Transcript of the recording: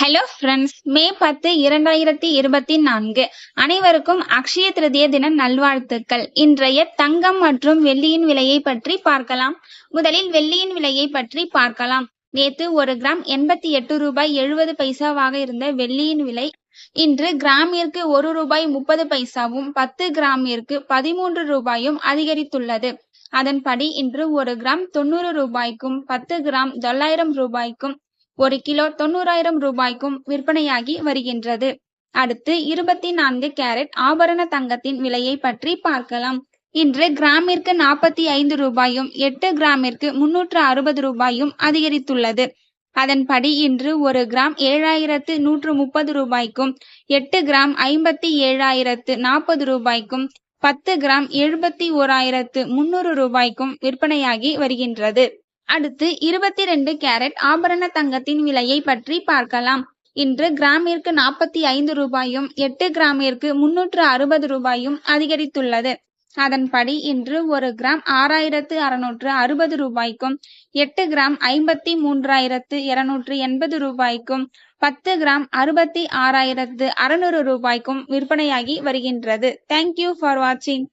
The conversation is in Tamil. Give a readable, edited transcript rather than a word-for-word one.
ஹலோ ஃப்ரெண்ட்ஸ், மே 10, 2024 அனைவருக்கும் அக்ஷய திருதிய தின நல்வாழ்த்துக்கள். இன்றைய தங்கம் மற்றும் வெள்ளியின் விலையை பற்றி பார்க்கலாம். முதலில் வெள்ளியின் விலையை பற்றி பார்க்கலாம். நேற்று 1 கிராம் 88 ரூபாய் 70 பைசாவாக இருந்த வெள்ளியின் விலை இன்று கிராமிற்கு 1 ரூபாய் 30 பைசாவும் 10 கிராமிற்கு 13 ரூபாயும் அதிகரித்துள்ளது. அதன்படி இன்று 1 கிராம் 90 ரூபாய்க்கும் 10 கிராம் 900 ரூபாய்க்கும் 1 கிலோ 90,000 ரூபாய்க்கும் விற்பனையாகி வருகின்றது. அடுத்து 24 கேரட் ஆபரண தங்கத்தின் விலையை பற்றி பார்க்கலாம். இன்று கிராமிற்கு 45 ரூபாயும் 8 கிராமிற்கு 360 ரூபாயும் அதிகரித்துள்ளது. அதன்படி இன்று 1 கிராம் 7,130 ரூபாய்க்கும் 8 கிராம் 57,040 ரூபாய்க்கும் 10 கிராம் 71,300 ரூபாய்க்கும் விற்பனையாகி வருகின்றது. அடுத்து 22 கேரட் ஆபரண தங்கத்தின் விலையை பற்றி பார்க்கலாம். இன்று கிராமிற்கு 45 ரூபாயும் 8 கிராமிற்கு 360 ரூபாயும் அதிகரித்துள்ளது. அதன்படி இன்று 1 கிராம் 6,660 ரூபாய்க்கும் 8 கிராம் 53,280 ரூபாய்க்கும் 10 கிராம் 66,600 ரூபாய்க்கும் விற்பனையாகி வருகின்றது. தேங்க்யூ ஃபார் வாட்சிங்.